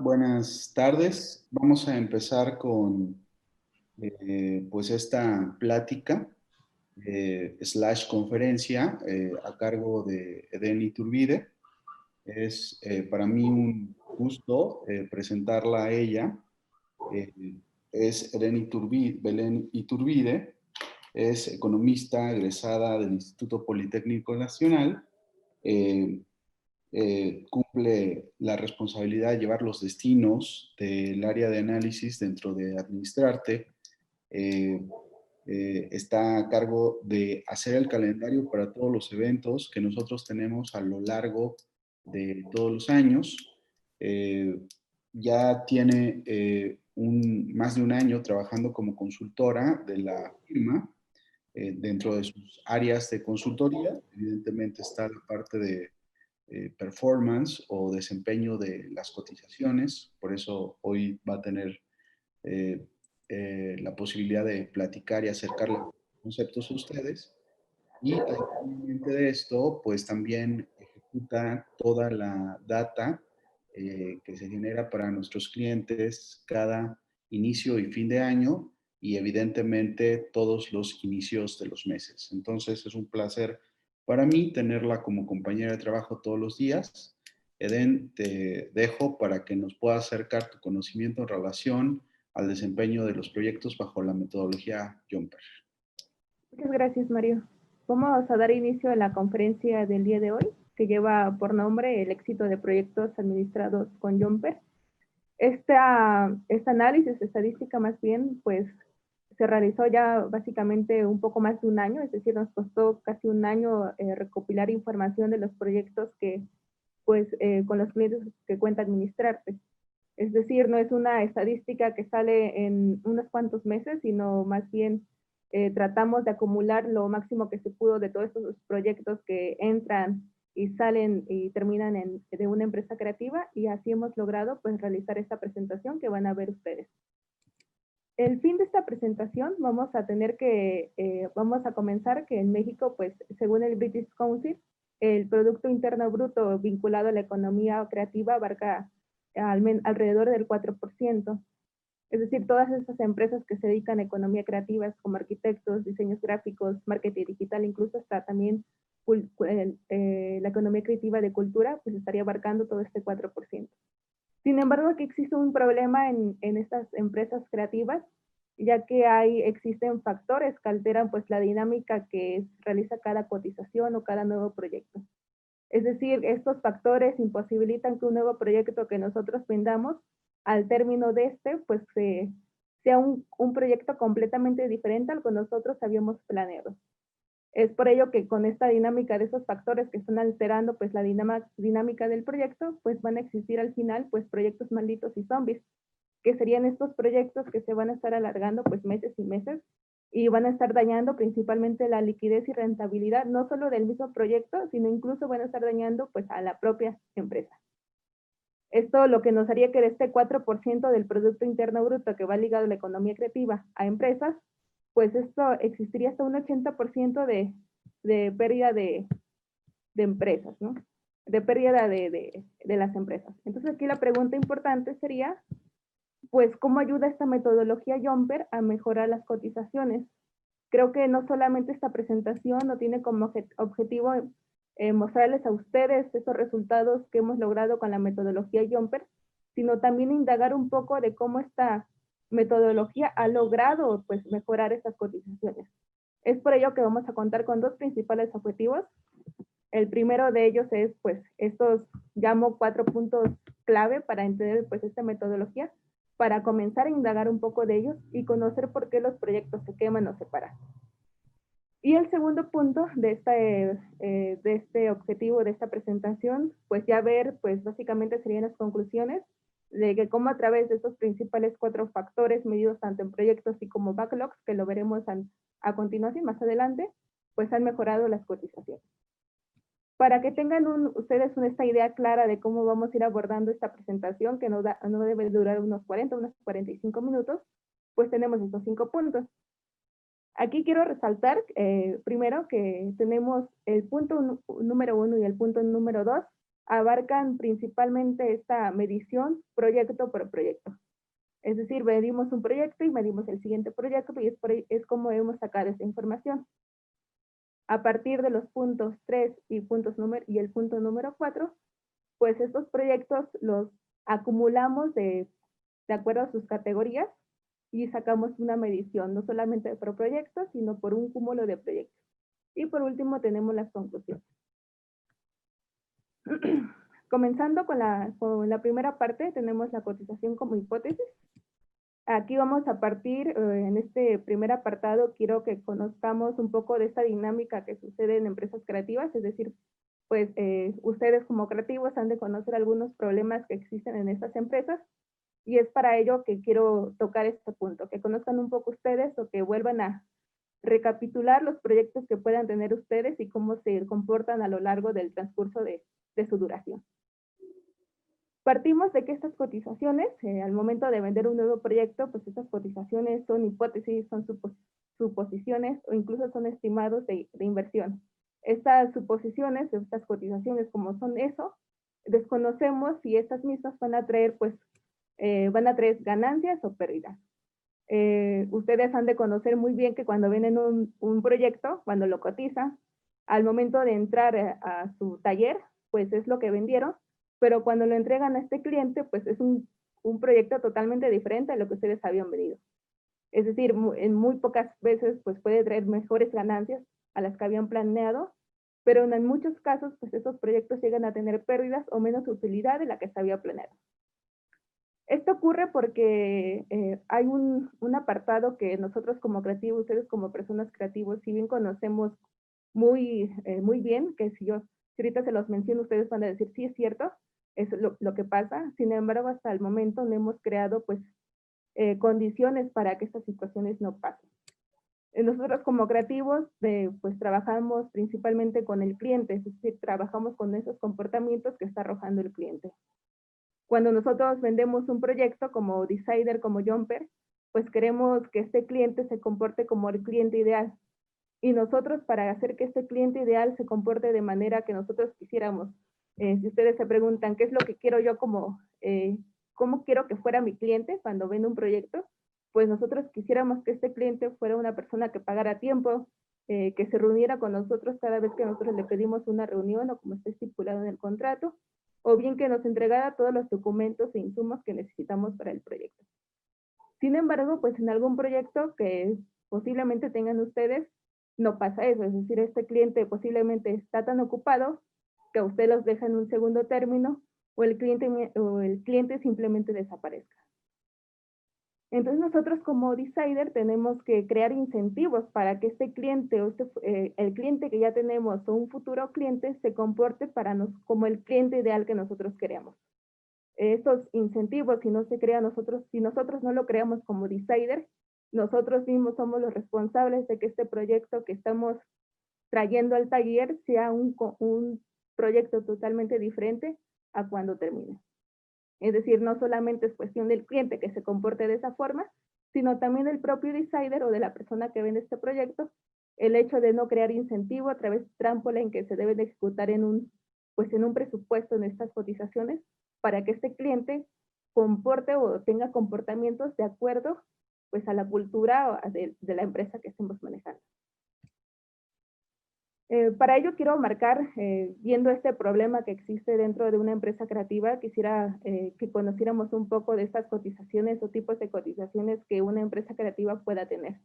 Buenas tardes. Vamos a empezar con pues esta plática slash conferencia a cargo de Eden Iturbide. Es para mí un gusto presentarla a ella. Eh, es Eden Iturbide, Belén Iturbide, es economista egresada del Instituto Politécnico Nacional. Eh, Cumple la responsabilidad de llevar los destinos del área de análisis dentro de Administrarte. Eh, Está a cargo de hacer el calendario para todos los eventos que nosotros tenemos a lo largo de todos los años. Eh, ya tiene más de un año trabajando como consultora de la firma. Dentro de sus áreas de consultoría, evidentemente está la parte de performance o desempeño de las cotizaciones. Por eso hoy va a tener eh, la posibilidad de platicar y acercar los conceptos a ustedes. Y adicionalmente de esto, pues también ejecuta toda la data que se genera para nuestros clientes cada inicio y fin de año y evidentemente todos los inicios de los meses. Entonces es un placer para mí tenerla como compañera de trabajo todos los días. Eden, te dejo para que nos puedas acercar tu conocimiento en relación al desempeño de los proyectos bajo la metodología Jumper. Muchas gracias, Mario. Vamos a dar inicio a la conferencia del día de hoy, que lleva por nombre el éxito de proyectos administrados con Jumper. Este análisis estadística más bien, pues se realizó ya básicamente un poco más de un año, es decir, nos costó casi un año recopilar información de los proyectos que, pues, con los clientes que cuenta Administrarte. Es decir, no es una estadística que sale en unos cuantos meses, sino más bien tratamos de acumular lo máximo que se pudo de todos estos proyectos que entran y salen y terminan de una empresa creativa, y así hemos logrado pues realizar esta presentación que van a ver ustedes. El fin de esta presentación vamos a comenzar que en México, pues según el British Council, el Producto Interno Bruto vinculado a la economía creativa abarca alrededor del 4%. Es decir, todas esas empresas que se dedican a economía creativa, como arquitectos, diseños gráficos, marketing digital, incluso hasta también la economía creativa de cultura, pues estaría abarcando todo este 4%. Sin embargo, aquí existe un problema en estas empresas creativas, ya que existen factores que alteran pues la dinámica que realiza cada cotización o cada nuevo proyecto. Es decir, estos factores imposibilitan que un nuevo proyecto que nosotros vendamos, al término de pues sea un proyecto completamente diferente al que nosotros habíamos planeado. Es por ello que con esta dinámica de esos factores que están alterando pues la dinámica del proyecto, pues van a existir al final pues proyectos malditos y zombies, que serían estos proyectos que se van a estar alargando pues meses y meses, y van a estar dañando principalmente la liquidez y rentabilidad, no solo del mismo proyecto, sino incluso van a estar dañando pues a la propia empresa. Esto lo que nos haría que de este 4% del Producto Interno Bruto que va ligado a la economía creativa a empresas, pues esto existiría hasta un 80% de pérdida de empresas, ¿no? De pérdida de las empresas. Entonces aquí la pregunta importante sería, pues, ¿cómo ayuda esta metodología Jumper a mejorar las cotizaciones? Creo que no solamente esta presentación no tiene como objetivo mostrarles a ustedes esos resultados que hemos logrado con la metodología Jumper, sino también indagar un poco de cómo esta metodología ha logrado pues mejorar estas cotizaciones. Es por ello que vamos a contar con dos principales objetivos. El primero de ellos es pues estos, llamo 4 puntos clave para entender pues esta metodología, para comenzar a indagar un poco de ellos y conocer por qué los proyectos se queman o se paran. Y el segundo punto de este objetivo de esta presentación, pues ya ver, pues básicamente serían las conclusiones de que cómo a través de estos principales 4 factores medidos tanto en proyectos y como backlogs, que lo veremos a continuación más adelante, pues han mejorado las cotizaciones. Para que tengan ustedes esta idea clara de cómo vamos a ir abordando esta presentación, que no debe durar unos 45 minutos, pues tenemos estos 5 puntos. Aquí quiero resaltar primero que tenemos el punto número 1 y el punto número 2 abarcan principalmente esta medición proyecto por proyecto. Es decir, medimos un proyecto y medimos el siguiente proyecto y es como hemos sacado esta información. A partir de los puntos 3 y el punto número 4, pues estos proyectos los acumulamos de acuerdo a sus categorías y sacamos una medición, no solamente por proyecto, sino por un cúmulo de proyectos. Y por último tenemos las conclusiones. Comenzando con la primera parte, tenemos la cotización como hipótesis. Aquí vamos a partir, en este primer apartado, quiero que conozcamos un poco de esta dinámica que sucede en empresas creativas, es decir, pues ustedes como creativos han de conocer algunos problemas que existen en estas empresas y es para ello que quiero tocar este punto, que conozcan un poco ustedes o que vuelvan a recapitular los proyectos que puedan tener ustedes y cómo se comportan a lo largo del transcurso de su duración. Partimos de que estas cotizaciones, al momento de vender un nuevo proyecto, pues estas cotizaciones son hipótesis, son suposiciones o incluso son estimados de inversión. Estas suposiciones, estas cotizaciones, como son eso, desconocemos si estas mismas van a traer, pues, van a traer ganancias o pérdidas. Ustedes han de conocer muy bien que cuando venden un proyecto, cuando lo cotizan, al momento de entrar a su taller, pues es lo que vendieron, pero cuando lo entregan a este cliente, pues es un proyecto totalmente diferente a lo que ustedes habían vendido. Es decir, en muy pocas veces pues puede traer mejores ganancias a las que habían planeado, pero en muchos casos pues esos proyectos llegan a tener pérdidas o menos utilidad de la que se había planeado. Esto ocurre porque hay un apartado que nosotros como creativos, ustedes como personas creativos, si bien conocemos muy bien, que si ahorita se los menciono, ustedes van a decir, sí, es cierto, es lo que pasa. Sin embargo, hasta el momento no hemos creado pues condiciones para que estas situaciones no pasen. Nosotros como creativos pues trabajamos principalmente con el cliente, es decir, trabajamos con esos comportamientos que está arrojando el cliente. Cuando nosotros vendemos un proyecto como Decider, como Jumper, pues queremos que este cliente se comporte como el cliente ideal. Y nosotros, para hacer que este cliente ideal se comporte de manera que nosotros quisiéramos, si ustedes se preguntan qué es lo que quiero yo como, cómo quiero que fuera mi cliente cuando vendo un proyecto, pues nosotros quisiéramos que este cliente fuera una persona que pagara a tiempo, que se reuniera con nosotros cada vez que nosotros le pedimos una reunión o como está estipulado en el contrato, o bien que nos entregara todos los documentos e insumos que necesitamos para el proyecto. Sin embargo, pues en algún proyecto que posiblemente tengan ustedes, no pasa eso, es decir, este cliente posiblemente está tan ocupado que a usted los deja en un segundo término o el cliente simplemente desaparezca. Entonces nosotros como Decider tenemos que crear incentivos para que este cliente o el cliente que ya tenemos o un futuro cliente se comporte como el cliente ideal que nosotros queremos. Esos incentivos, si no se crea si nosotros no lo creamos como Decider, nosotros mismos somos los responsables de que este proyecto que estamos trayendo al taller sea un proyecto totalmente diferente a cuando termine. Es decir, no solamente es cuestión del cliente que se comporte de esa forma, sino también del propio Decider o de la persona que vende este proyecto, el hecho de no crear incentivo a través de trampolín que se debe de ejecutar en un presupuesto en estas cotizaciones para que este cliente comporte o tenga comportamientos de acuerdo pues a la cultura de la empresa que estemos manejando. Para ello quiero marcar, viendo este problema que existe dentro de una empresa creativa, quisiera que conociéramos un poco de estas cotizaciones o tipos de cotizaciones que una empresa creativa pueda tener.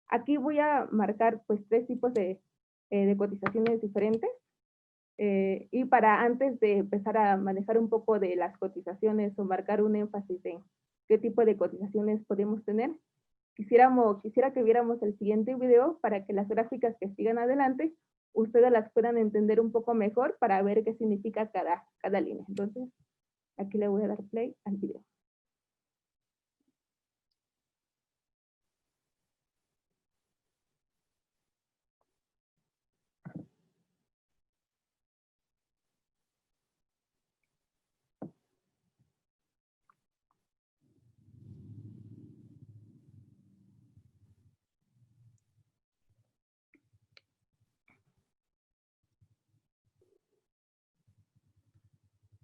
Aquí voy a marcar pues 3 tipos de cotizaciones diferentes. Y para antes de empezar a manejar un poco de las cotizaciones o marcar un énfasis en qué tipo de cotizaciones podemos tener, quisiera que viéramos el siguiente video para que las gráficas que sigan adelante ustedes las puedan entender un poco mejor para ver qué significa cada línea. Entonces, aquí le voy a dar play al video.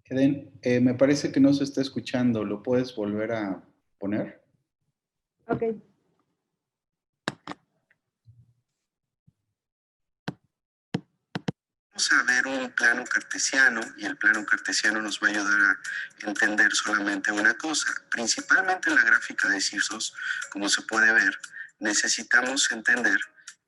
Eden, me parece que no se está escuchando. ¿Lo puedes volver a poner? Ok. Vamos a ver un plano cartesiano y el plano cartesiano nos va a ayudar a entender solamente una cosa. Principalmente en la gráfica de Cirsos, como se puede ver, necesitamos entender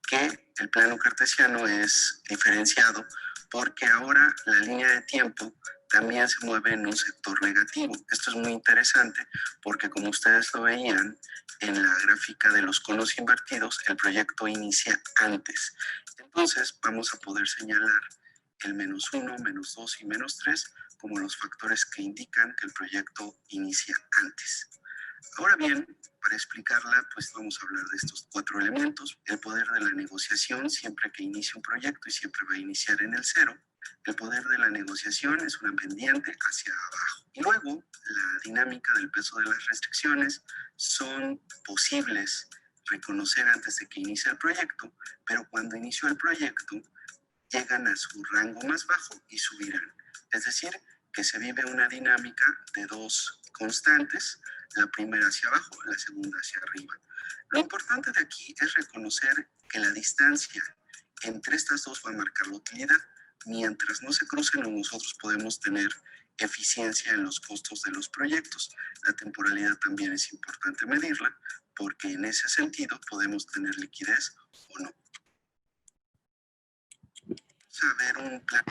que el plano cartesiano es diferenciado porque ahora la línea de tiempo también se mueve en un sector negativo. Esto es muy interesante porque, como ustedes lo veían en la gráfica de los conos invertidos, el proyecto inicia antes. Entonces vamos a poder señalar el -1, -2 y -3 como los factores que indican que el proyecto inicia antes. Ahora bien, para explicarla, pues vamos a hablar de estos 4 elementos. El poder de la negociación, siempre que inicie un proyecto y siempre va a iniciar en el 0. El poder de la negociación es una pendiente hacia abajo. Y luego, la dinámica del peso de las restricciones son posibles reconocer antes de que inicie el proyecto, pero cuando inició el proyecto, llegan a su rango más bajo y subirán. Es decir, que se vive una dinámica de 2 constantes, la primera hacia abajo, la segunda hacia arriba. Lo importante de aquí es reconocer que la distancia entre estas dos va a marcar la utilidad. Mientras no se crucen, nosotros podemos tener eficiencia en los costos de los proyectos. La temporalidad también es importante medirla, porque en ese sentido podemos tener liquidez o no. Saber un plan.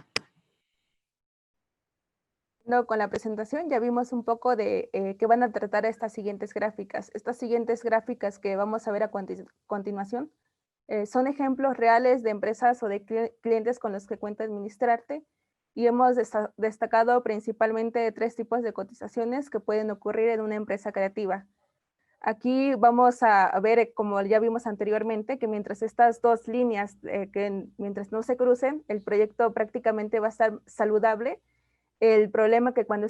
Con la presentación ya vimos un poco de qué van a tratar estas siguientes gráficas. Estas siguientes gráficas que vamos a ver a continuación son ejemplos reales de empresas o de clientes con los que cuenta Administrarte, y hemos destacado principalmente 3 tipos de cotizaciones que pueden ocurrir en una empresa creativa. Aquí vamos a ver, como ya vimos anteriormente, que mientras estas 2 líneas, mientras no se crucen, el proyecto prácticamente va a estar saludable. El problema que cuando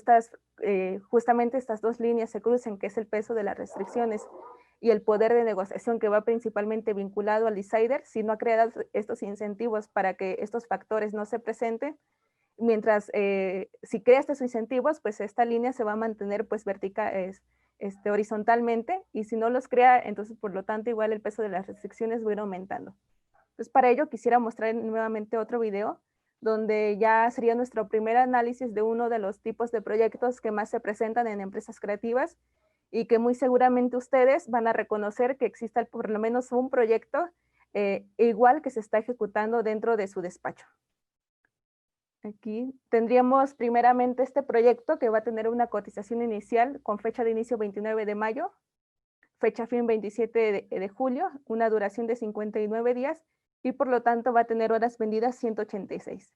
justamente estas 2 líneas se crucen, que es el peso de las restricciones y el poder de negociación que va principalmente vinculado al decider, si no ha creado estos incentivos para que estos factores no se presenten, mientras si crea estos incentivos, pues esta línea se va a mantener pues horizontalmente, y si no los crea, entonces por lo tanto igual el peso de las restricciones va a ir aumentando. Entonces para ello quisiera mostrar nuevamente otro video donde ya sería nuestro primer análisis de uno de los tipos de proyectos que más se presentan en empresas creativas y que muy seguramente ustedes van a reconocer que exista por lo menos un proyecto igual que se está ejecutando dentro de su despacho. Aquí tendríamos primeramente este proyecto que va a tener una cotización inicial con fecha de inicio 29 de mayo, fecha fin 27 de julio, una duración de 59 días y por lo tanto va a tener horas vendidas 186.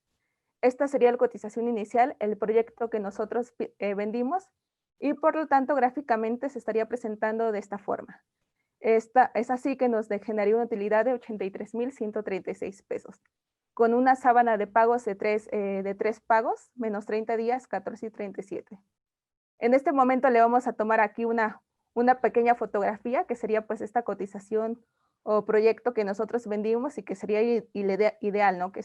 Esta sería la cotización inicial, el proyecto que nosotros vendimos, y por lo tanto gráficamente se estaría presentando de esta forma. Esta es así que nos generaría una utilidad de 83,136 pesos, con una sábana de pagos de 3 pagos, menos 30 días, 14 y 37. En este momento le vamos a tomar aquí una pequeña fotografía, que sería pues esta cotización o proyecto que nosotros vendimos y que sería ideal, ¿no? Que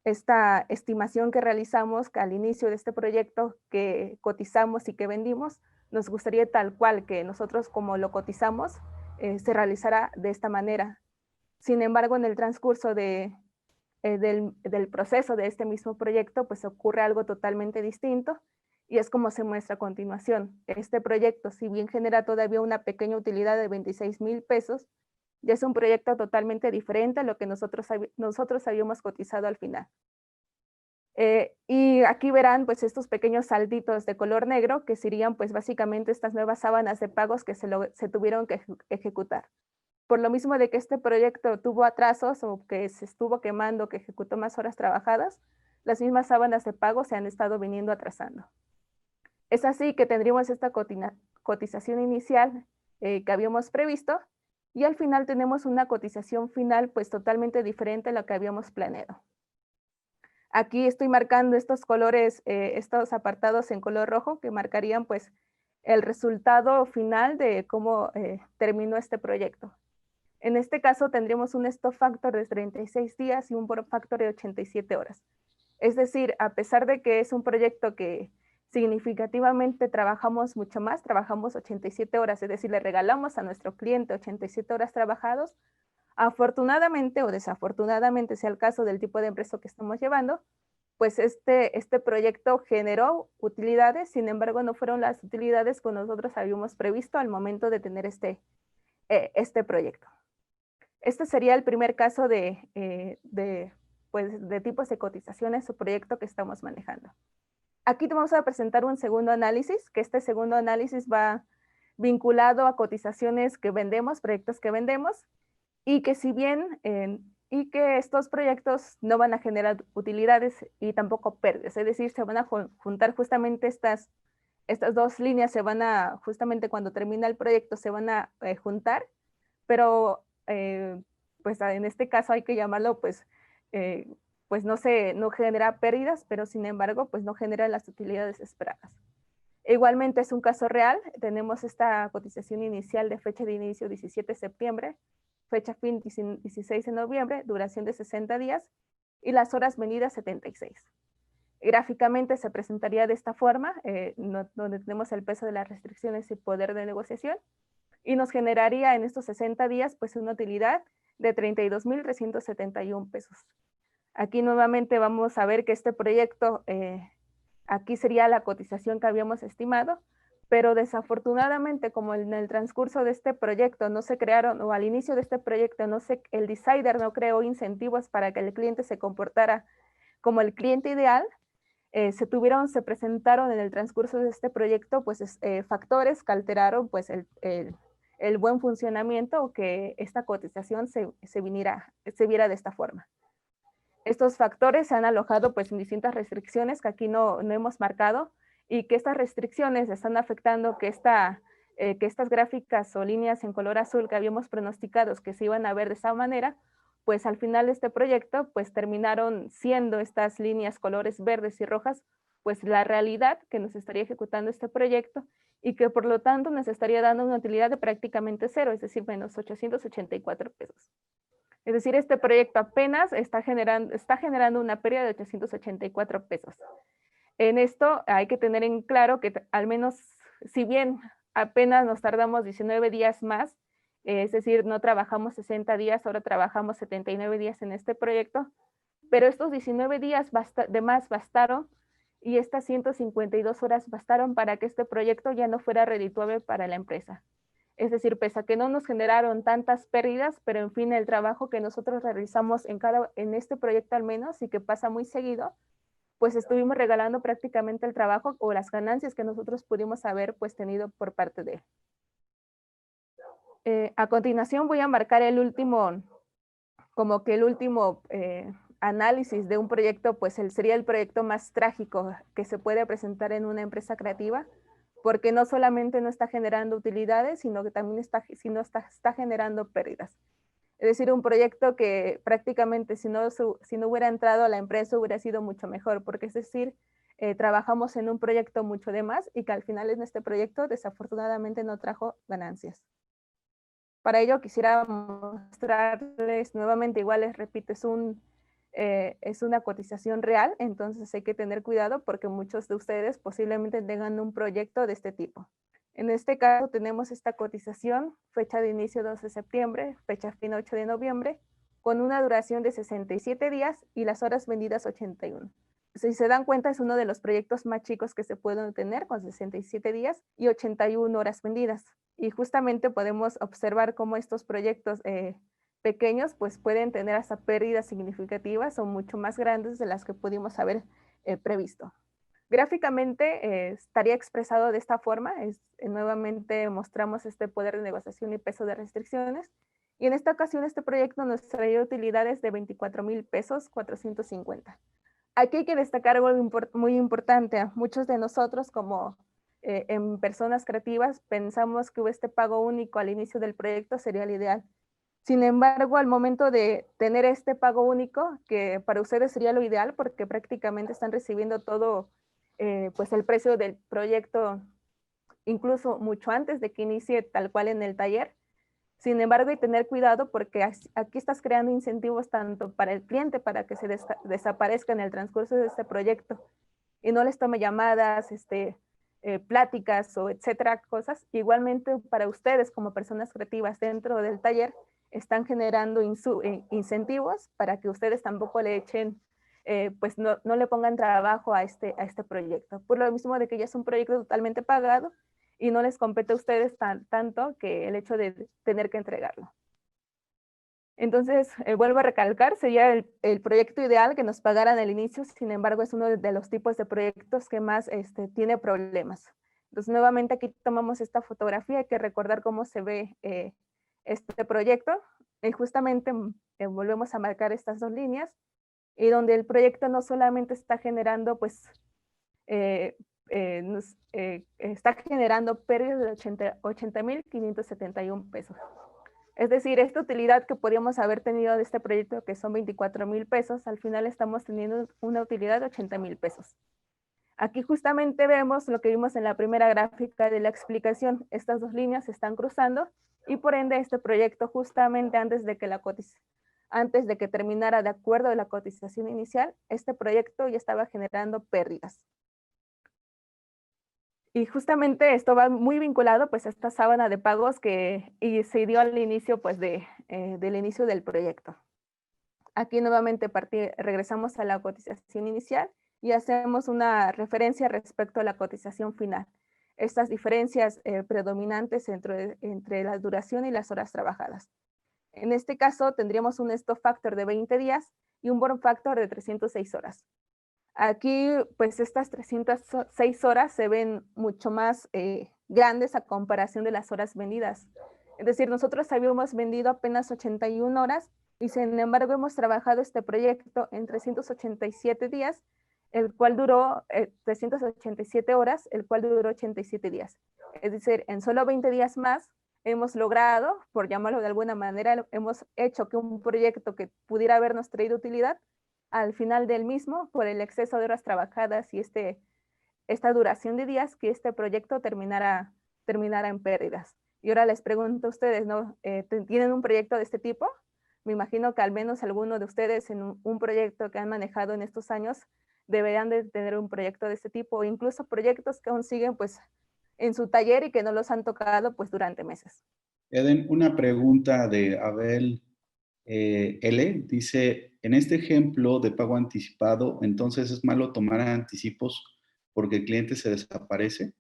esta estimación que realizamos al inicio de este proyecto que cotizamos y que vendimos, nos gustaría tal cual que nosotros como lo cotizamos, se realizara de esta manera. Sin embargo, en el transcurso del proceso de este mismo proyecto, pues ocurre algo totalmente distinto, y es como se muestra a continuación. Este proyecto, si bien genera todavía una pequeña utilidad de 26,000 pesos, ya es un proyecto totalmente diferente a lo que nosotros habíamos cotizado al final. Y aquí verán pues estos pequeños salditos de color negro que serían pues básicamente estas nuevas sábanas de pagos que se tuvieron que ejecutar. Por lo mismo de que este proyecto tuvo atrasos o que se estuvo quemando, que ejecutó más horas trabajadas, las mismas sábanas de pago se han estado viniendo atrasando. Es así que tendríamos esta cotización inicial que habíamos previsto, y al final tenemos una cotización final pues totalmente diferente a lo que habíamos planeado. Aquí estoy marcando estos colores, estos apartados en color rojo que marcarían pues el resultado final de cómo terminó este proyecto. En este caso tendríamos un stop factor de 36 días y un borrow factor de 87 horas. Es decir, a pesar de que es un proyecto que significativamente trabajamos mucho más, trabajamos 87 horas, es decir, le regalamos a nuestro cliente 87 horas trabajados, afortunadamente o desafortunadamente, sea el caso del tipo de empresa que estamos llevando, pues este proyecto generó utilidades, sin embargo, no fueron las utilidades que nosotros habíamos previsto al momento de tener este proyecto. Este sería el primer caso pues, de tipos de cotizaciones o proyecto que estamos manejando. Aquí te vamos a presentar un segundo análisis, que este segundo análisis va vinculado a cotizaciones que vendemos, proyectos que vendemos, y que si bien, y que estos proyectos no van a generar utilidades y tampoco pérdidas, es decir, se van a juntar justamente estas dos líneas, justamente cuando termina el proyecto, se van a juntar, pero pues en este caso hay que llamarlo, pues no genera pérdidas, pero sin embargo, pues no genera las utilidades esperadas. Igualmente es un caso real, tenemos esta cotización inicial de fecha de inicio 17 de septiembre, fecha fin 16 de noviembre, duración de 60 días y las horas vendidas 76. Gráficamente se presentaría de esta forma, donde tenemos el peso de las restricciones y poder de negociación, y nos generaría en estos 60 días pues una utilidad de 32,371 pesos. Aquí nuevamente vamos a ver que este proyecto, aquí sería la cotización que habíamos estimado, pero desafortunadamente como en el transcurso de este proyecto no se crearon, o al inicio de este proyecto el decider no creó incentivos para que el cliente se comportara como el cliente ideal, se presentaron en el transcurso de este proyecto pues factores que alteraron pues el buen funcionamiento o que esta cotización se viera de esta forma. Estos factores se han alojado pues en distintas restricciones que aquí no hemos marcado, y que estas restricciones están afectando que estas gráficas o líneas en color azul que habíamos pronosticado que se iban a ver de esa manera, pues al final de este proyecto pues terminaron siendo estas líneas colores verdes y rojas pues la realidad que nos estaría ejecutando este proyecto, y que por lo tanto nos estaría dando una utilidad de prácticamente cero, es decir, menos 884 pesos. Es decir, este proyecto apenas está generando una pérdida de 884 pesos. En esto hay que tener en claro que al menos, si bien apenas nos tardamos 19 días más, es decir, no trabajamos 60 días, ahora trabajamos 79 días en este proyecto, pero estos 19 días de más bastaron, y estas 152 horas bastaron para que este proyecto ya no fuera redituable para la empresa. Es decir, pese a que no nos generaron tantas pérdidas, pero en fin, el trabajo que nosotros realizamos en este proyecto al menos, y que pasa muy seguido, pues estuvimos regalando prácticamente el trabajo o las ganancias que nosotros pudimos haber pues tenido por parte de él. A continuación voy a marcar el último análisis de un proyecto, pues sería el proyecto más trágico que se puede presentar en una empresa creativa, porque no solamente no está generando utilidades, sino que también está generando pérdidas. Es decir, un proyecto que prácticamente si no hubiera entrado a la empresa hubiera sido mucho mejor, porque es decir, trabajamos en un proyecto mucho de más, y que al final en este proyecto desafortunadamente no trajo ganancias. Para ello quisiera mostrarles nuevamente, igual les repito, es una cotización real, entonces hay que tener cuidado porque muchos de ustedes posiblemente tengan un proyecto de este tipo. En este caso tenemos esta cotización, fecha de inicio 12 de septiembre, fecha fin 8 de noviembre, con una duración de 67 días y las horas vendidas 81. Si se dan cuenta, es uno de los proyectos más chicos que se pueden tener, con 67 días y 81 horas vendidas. Y justamente podemos observar cómo estos proyectos pequeños pues pueden tener hasta pérdidas significativas o mucho más grandes de las que pudimos haber previsto. Gráficamente estaría expresado de esta forma, nuevamente mostramos este poder de negociación y peso de restricciones, y en esta ocasión este proyecto nos traía utilidades de 24,000 pesos 450. Aquí hay que destacar algo muy importante. Muchos de nosotros como en personas creativas pensamos que este pago único al inicio del proyecto sería el ideal. Sin embargo, al momento de tener este pago único, que para ustedes sería lo ideal porque prácticamente están recibiendo todo pues el precio del proyecto incluso mucho antes de que inicie tal cual en el taller, Sin embargo, hay que tener cuidado porque aquí estás creando incentivos tanto para el cliente para que se desaparezca en el transcurso de este proyecto y no les tome llamadas, pláticas o etcétera, cosas. Igualmente para ustedes como personas creativas dentro del taller, están generando incentivos para que ustedes tampoco le echen, pues no le pongan trabajo a este proyecto. Por lo mismo de que ya es un proyecto totalmente pagado y no les compete a ustedes tanto que el hecho de tener que entregarlo. Entonces, vuelvo a recalcar, sería el proyecto ideal que nos pagaran al inicio, sin embargo, es uno de los tipos de proyectos que más tiene problemas. Entonces, nuevamente aquí tomamos esta fotografía, hay que recordar cómo se ve este proyecto, y justamente volvemos a marcar estas dos líneas, y donde el proyecto no solamente está generando, pues, está generando pérdidas de 80,571 pesos. Es decir, esta utilidad que podríamos haber tenido de este proyecto, que son 24,000 pesos, al final estamos teniendo una utilidad de 80,000 pesos. Aquí justamente vemos lo que vimos en la primera gráfica de la explicación. Estas dos líneas se están cruzando y por ende este proyecto justamente antes de que terminara de acuerdo de la cotización inicial, este proyecto ya estaba generando pérdidas. Y justamente esto va muy vinculado pues a esta sábana de pagos que se dio al inicio pues del inicio del proyecto. Aquí nuevamente regresamos a la cotización inicial y hacemos una referencia respecto a la cotización final. Estas diferencias predominantes entre la duración y las horas trabajadas. En este caso tendríamos un stop factor de 20 días y un burn factor de 306 horas. Aquí, pues estas 306 horas se ven mucho más grandes a comparación de las horas vendidas. Es decir, nosotros habíamos vendido apenas 81 horas y sin embargo hemos trabajado este proyecto en 387 días, el cual duró 387 horas, el cual duró 87 días. Es decir, en solo 20 días más hemos logrado, por llamarlo de alguna manera, hemos hecho que un proyecto que pudiera habernos traído utilidad, al final del mismo, por el exceso de horas trabajadas y esta duración de días, que este proyecto terminara en pérdidas. Y ahora les pregunto a ustedes, ¿no? ¿Tienen un proyecto de este tipo? Me imagino que al menos alguno de ustedes en un proyecto que han manejado en estos años deberían de tener un proyecto de este tipo, o incluso proyectos que aún siguen pues en su taller y que no los han tocado pues durante meses. Eden, una pregunta de Abel L. Dice, en este ejemplo de pago anticipado, entonces es malo tomar anticipos porque el cliente se desaparece.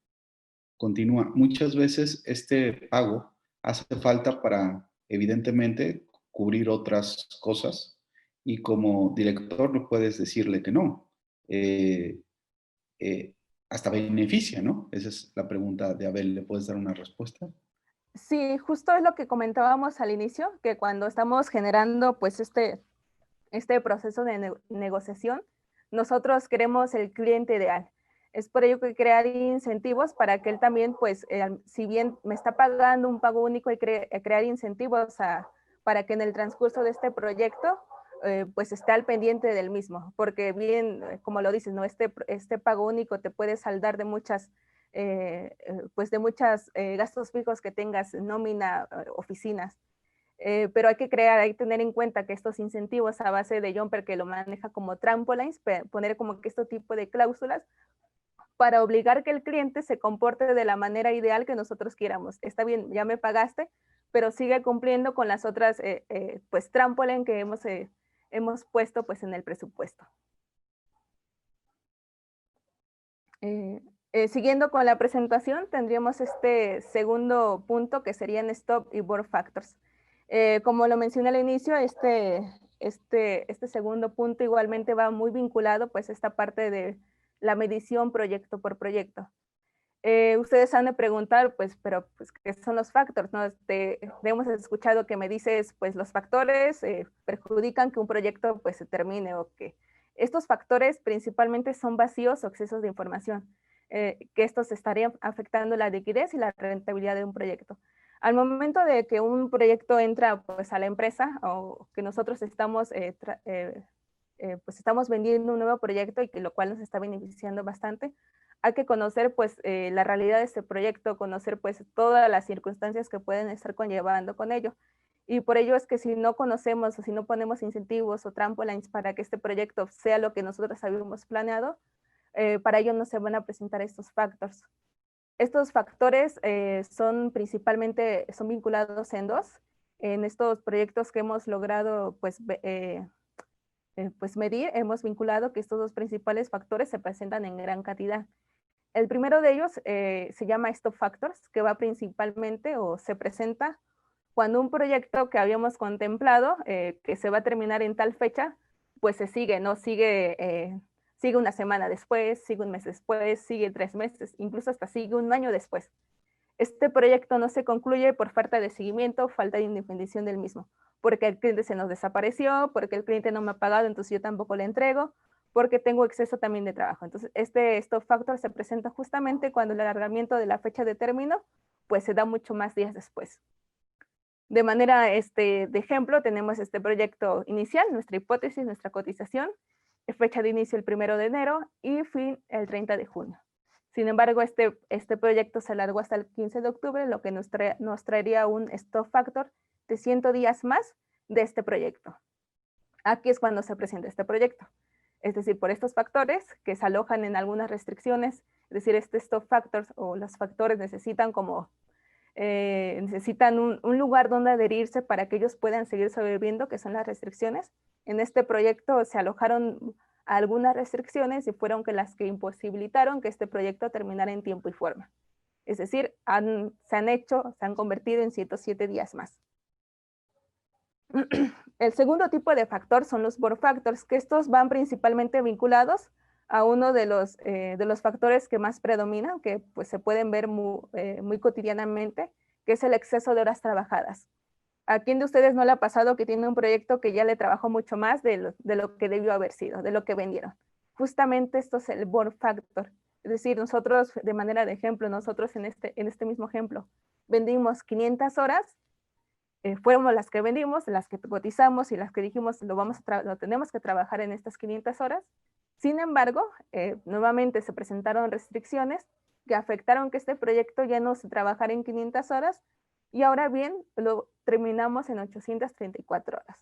Continúa, muchas veces este pago hace falta para, evidentemente, cubrir otras cosas y como director no puedes decirle que no. Hasta beneficia, ¿no? Esa es la pregunta de Abel. ¿Le puedes dar una respuesta? Sí, justo es lo que comentábamos al inicio, que cuando estamos generando pues este proceso de negociación, nosotros queremos el cliente ideal. Es por ello que crear incentivos para que él también, pues, si bien me está pagando un pago único, hay que crear incentivos para que en el transcurso de este proyecto, pues, esté al pendiente del mismo. Porque bien, como lo dices, ¿no? Este pago único te puede saldar de muchas gastos fijos que tengas, nómina, oficinas. Pero hay que tener en cuenta que estos incentivos a base de Jumper, que lo maneja como trampolines, poner como que este tipo de cláusulas para obligar que el cliente se comporte de la manera ideal que nosotros quieramos. Está bien, ya me pagaste, pero sigue cumpliendo con las otras pues trampoline que hemos puesto pues en el presupuesto. Siguiendo con la presentación, tendríamos este segundo punto que serían stop y burn factors. Como lo mencioné al inicio, este segundo punto igualmente va muy vinculado pues a esta parte de la medición proyecto por proyecto. Ustedes han de preguntar, pues, pero pues, ¿qué son los factors? ¿No? Hemos escuchado que me dices, pues, los factores perjudican que un proyecto pues se termine o que estos factores principalmente son vacíos o excesos de información, que estos estarían afectando la liquidez y la rentabilidad de un proyecto. Al momento de que un proyecto entra pues, a la empresa o que nosotros estamos, pues estamos vendiendo un nuevo proyecto y que lo cual nos está beneficiando bastante, hay que conocer pues la realidad de este proyecto, conocer pues todas las circunstancias que pueden estar conllevando con ello. Y por ello es que si no conocemos o si no ponemos incentivos o trampolines para que este proyecto sea lo que nosotros habíamos planeado, para ello no se van a presentar estos factors. Estos factores son principalmente, son vinculados en dos. En estos proyectos que hemos logrado pues, pues medir, hemos vinculado que estos dos principales factores se presentan en gran cantidad. El primero de ellos se llama Stop Factors, que va principalmente o se presenta cuando un proyecto que habíamos contemplado, que se va a terminar en tal fecha, pues se sigue, ¿no? Sigue una semana después, sigue un mes después, sigue 3 meses, incluso hasta sigue un año después. Este proyecto no se concluye por falta de seguimiento, falta de indefinición del mismo, porque el cliente se nos desapareció, porque el cliente no me ha pagado, entonces yo tampoco le entrego, porque tengo exceso también de trabajo. Entonces, este stop factor se presenta justamente cuando el alargamiento de la fecha de término, pues se da mucho más días después. De manera de ejemplo, tenemos este proyecto inicial, nuestra hipótesis, nuestra cotización, fecha de inicio el 1 de enero y fin el 30 de junio. Sin embargo, este proyecto se alargó hasta el 15 de octubre, lo que nos traería un stop factor de 100 días más de este proyecto. Aquí es cuando se presenta este proyecto. Es decir, por estos factores que se alojan en algunas restricciones, es decir, este stop factors o los factores necesitan como necesitan un lugar donde adherirse para que ellos puedan seguir sobreviviendo, que son las restricciones. En este proyecto se alojaron algunas restricciones y fueron las que imposibilitaron que este proyecto terminara en tiempo y forma. Es decir, se han convertido en 107 días más. El segundo tipo de factor son los board factors, que estos van principalmente vinculados a uno de los factores que más predominan, que pues se pueden ver muy cotidianamente, que es el exceso de horas trabajadas. ¿A quién de ustedes no le ha pasado que tiene un proyecto que ya le trabajó mucho más de lo que debió haber sido, de lo que vendieron? Justamente esto es el board factor. Es decir, nosotros, de manera de ejemplo, nosotros en este mismo ejemplo, vendimos 500 horas, fueron las que vendimos, las que cotizamos y las que dijimos lo tenemos que trabajar en estas 500 horas. Sin embargo, nuevamente se presentaron restricciones que afectaron que este proyecto ya no se trabajara en 500 horas y ahora bien lo terminamos en 834 horas.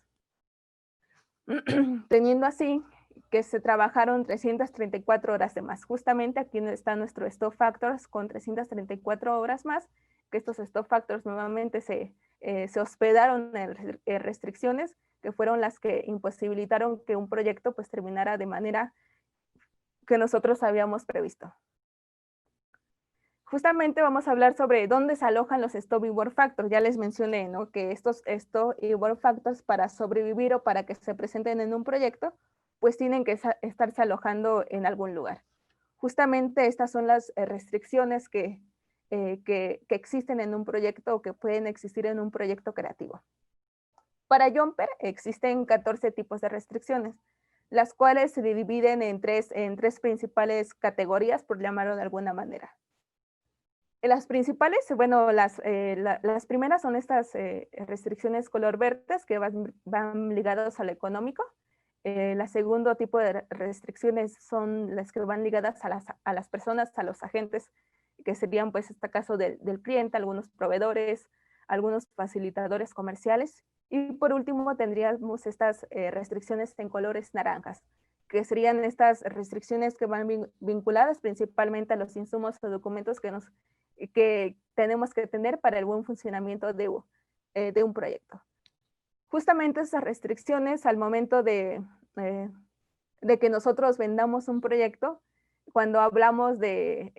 Teniendo así que se trabajaron 334 horas de más. Justamente aquí está nuestro stop factors con 334 horas más, que estos stop factors nuevamente se hospedaron en restricciones que fueron las que imposibilitaron que un proyecto pues terminara de manera que nosotros habíamos previsto. Justamente vamos a hablar sobre dónde se alojan los stop y board factors. Ya les mencioné, ¿no?, que estos stop y board factors para sobrevivir o para que se presenten en un proyecto, pues tienen que estarse alojando en algún lugar. Justamente estas son las restricciones que existen en un proyecto o que pueden existir en un proyecto creativo. Para Jumper existen 14 tipos de restricciones, las cuales se dividen en tres principales categorías, por llamarlo de alguna manera. Las principales, bueno, las primeras son estas restricciones color verdes que van ligadas a lo económico. El segundo tipo de restricciones son las que van ligadas a las personas, a los agentes, que serían pues este caso del cliente, algunos proveedores, algunos facilitadores comerciales. Y por último tendríamos estas restricciones en colores naranjas, que serían estas restricciones que van vinculadas principalmente a los insumos o documentos que tenemos que tener para el buen funcionamiento de un proyecto. Justamente esas restricciones al momento de que nosotros vendamos un proyecto, cuando hablamos de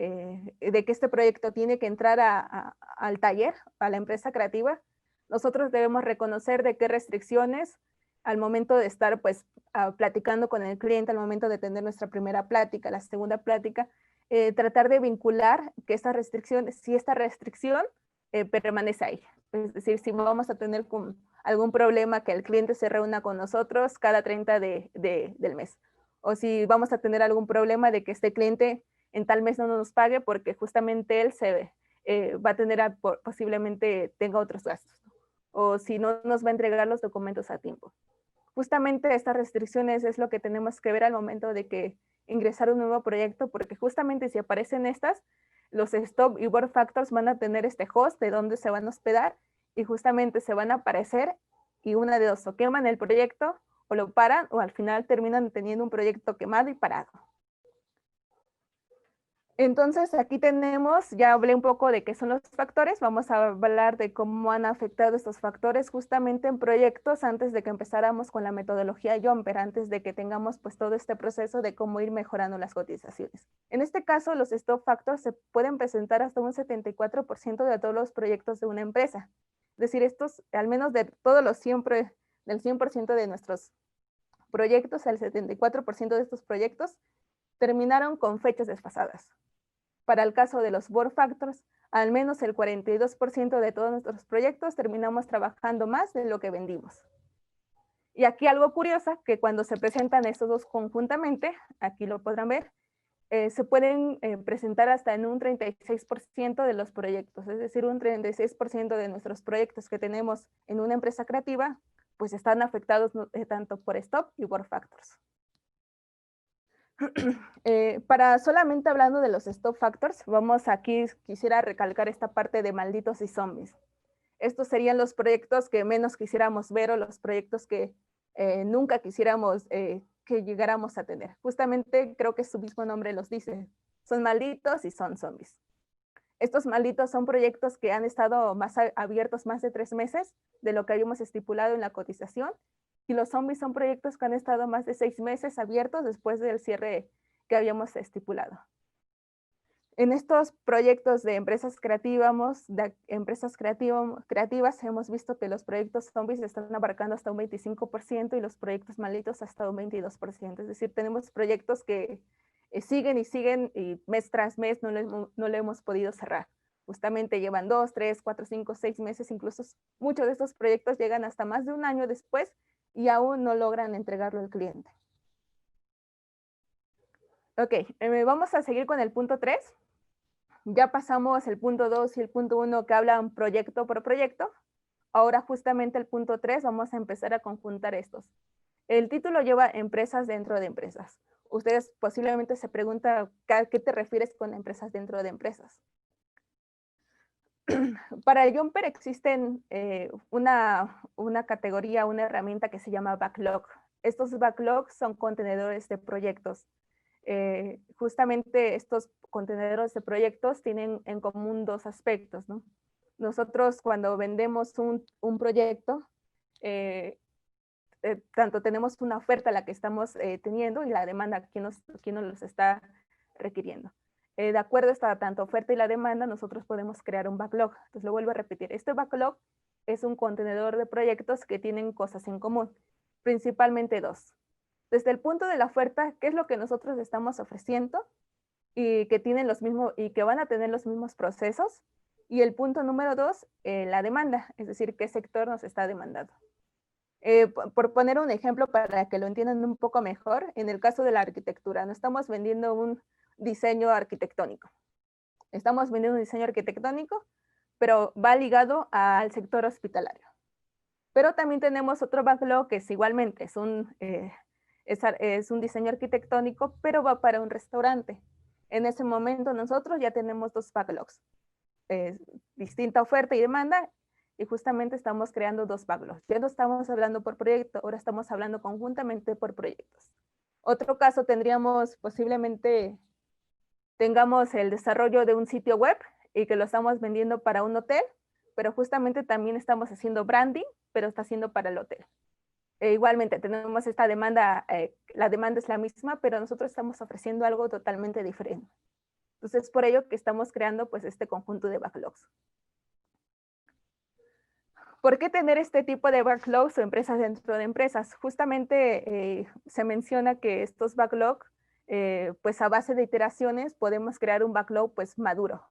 que este proyecto tiene que entrar al taller, a la empresa creativa, nosotros debemos reconocer de qué restricciones al momento de estar pues platicando con el cliente, al momento de tener nuestra primera plática, la segunda plática, tratar de vincular que esta restricción, si esta restricción permanece ahí. Es decir, si vamos a tener algún problema que el cliente se reúna con nosotros cada 30 del mes. O si vamos a tener algún problema de que este cliente en tal mes no nos pague porque justamente él va a tener, posiblemente tenga otros gastos. O si no nos va a entregar los documentos a tiempo. Justamente estas restricciones es lo que tenemos que ver al momento de que ingresar un nuevo proyecto, porque justamente si aparecen estas, los stop y board factors van a tener este host de donde se van a hospedar y justamente se van a aparecer y una de dos, o queman el proyecto o lo paran o al final terminan teniendo un proyecto quemado y parado. Entonces aquí tenemos, ya hablé un poco de qué son los factores, vamos a hablar de cómo han afectado estos factores justamente en proyectos antes de que empezáramos con la metodología Jumper, antes de que tengamos pues todo este proceso de cómo ir mejorando las cotizaciones. En este caso los stop factors se pueden presentar hasta un 74% de todos los proyectos de una empresa. Es decir, estos, al menos de todos los del 100% de nuestros proyectos, el 74% de estos proyectos terminaron con fechas desfasadas. Para el caso de los board factors, al menos el 42% de todos nuestros proyectos terminamos trabajando más de lo que vendimos. Y aquí algo curioso, que cuando se presentan estos dos conjuntamente, aquí lo podrán ver, se pueden presentar hasta en un 36% de los proyectos, es decir, un 36% de nuestros proyectos que tenemos en una empresa creativa, pues están afectados tanto por stop y board factors. Para solamente hablando de los stop factors, vamos aquí, quisiera recalcar esta parte de malditos y zombies. Estos serían los proyectos que menos quisiéramos ver o los proyectos que nunca quisiéramos que llegáramos a tener. Justamente creo que su mismo nombre los dice, son malditos y son zombies. Estos malditos son proyectos que han estado abiertos más de 3 meses de lo que habíamos estipulado en la cotización. Y los zombies son proyectos que han estado más de 6 meses abiertos después del cierre que habíamos estipulado. En estos proyectos de empresas creativas, hemos visto que los proyectos zombies están abarcando hasta un 25% y los proyectos malditos hasta un 22%. Es decir, tenemos proyectos que siguen y mes tras mes no lo hemos podido cerrar. Justamente llevan 2, 3, 4, 5, 6 meses, incluso muchos de estos proyectos llegan hasta más de un año después y aún no logran entregarlo al cliente. Ok, vamos a seguir con el punto 3. Ya pasamos el punto 2 y el punto 1 que hablan proyecto por proyecto. Ahora justamente el punto 3 vamos a empezar a conjuntar estos. El título lleva empresas dentro de empresas. Ustedes posiblemente se preguntan ¿a qué te refieres con empresas dentro de empresas? Para Jumper existen una categoría, una herramienta que se llama backlog. Estos backlogs son contenedores de proyectos. Justamente estos contenedores de proyectos tienen en común dos aspectos, ¿no? Nosotros cuando vendemos un proyecto, tanto tenemos una oferta a la que estamos teniendo y la demanda, quién nos los está requiriendo. De acuerdo a tanto oferta y la demanda, nosotros podemos crear un backlog. Entonces lo vuelvo a repetir. Este backlog es un contenedor de proyectos que tienen cosas en común, principalmente dos. Desde el punto de la oferta, ¿qué es lo que nosotros estamos ofreciendo? Y que tienen los mismos, y que van a tener los mismos procesos. Y el punto número 2, la demanda, es decir, qué sector nos está demandando. Por poner un ejemplo para que lo entiendan un poco mejor, en el caso de la arquitectura, no estamos vendiendo un diseño arquitectónico. Estamos vendiendo un diseño arquitectónico, pero va ligado al sector hospitalario. Pero también tenemos otro backlog que es igualmente, es un diseño arquitectónico, pero va para un restaurante. En ese momento nosotros ya tenemos dos backlogs, distinta oferta y demanda, y justamente estamos creando dos backlogs. Ya no estamos hablando por proyecto, ahora estamos hablando conjuntamente por proyectos. Otro caso tendríamos posiblemente, tengamos el desarrollo de un sitio web y que lo estamos vendiendo para un hotel, pero justamente también estamos haciendo branding, pero está haciendo para el hotel. Igualmente tenemos esta demanda, la demanda es la misma, pero nosotros estamos ofreciendo algo totalmente diferente. Entonces, por ello que estamos creando pues este conjunto de backlogs. ¿Por qué tener este tipo de backlogs o empresas dentro de empresas? Justamente se menciona que estos backlogs, pues a base de iteraciones podemos crear un backlog pues maduro.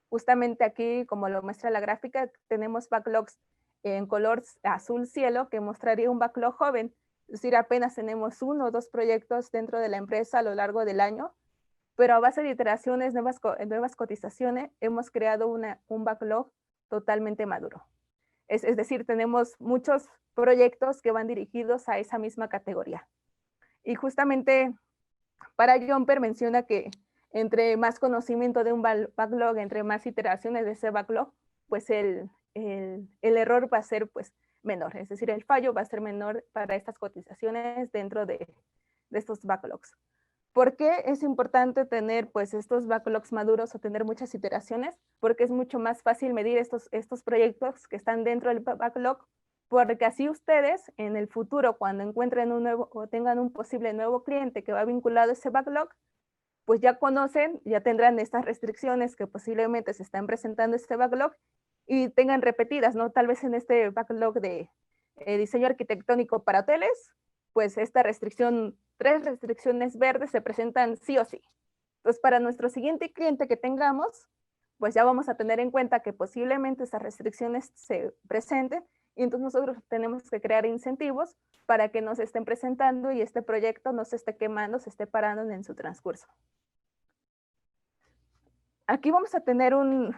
Justamente aquí, como lo muestra la gráfica, tenemos backlogs en color azul cielo que mostraría un backlog joven. Es decir, apenas tenemos 1 o 2 proyectos dentro de la empresa a lo largo del año, pero a base de iteraciones, nuevas cotizaciones, hemos creado un backlog totalmente maduro. Es decir, tenemos muchos proyectos que van dirigidos a esa misma categoría. Y justamente Para Jumper menciona que entre más conocimiento de un backlog, entre más iteraciones de ese backlog, pues el error va a ser pues menor, es decir, el fallo va a ser menor para estas cotizaciones dentro de estos backlogs. ¿Por qué es importante tener pues estos backlogs maduros o tener muchas iteraciones? Porque es mucho más fácil medir estos proyectos que están dentro del backlog, porque así ustedes en el futuro, cuando encuentren un nuevo o tengan un posible nuevo cliente que va vinculado a ese backlog, pues ya conocen, ya tendrán estas restricciones que posiblemente se están presentando en este backlog y tengan repetidas, ¿no? Tal vez en este backlog de diseño arquitectónico para hoteles, pues esta restricción, 3 restricciones verdes se presentan sí o sí. Entonces, para nuestro siguiente cliente que tengamos, pues ya vamos a tener en cuenta que posiblemente esas restricciones se presenten y entonces nosotros tenemos que crear incentivos para que nos estén presentando y este proyecto no se esté quemando, se esté parando en su transcurso. Aquí vamos a tener un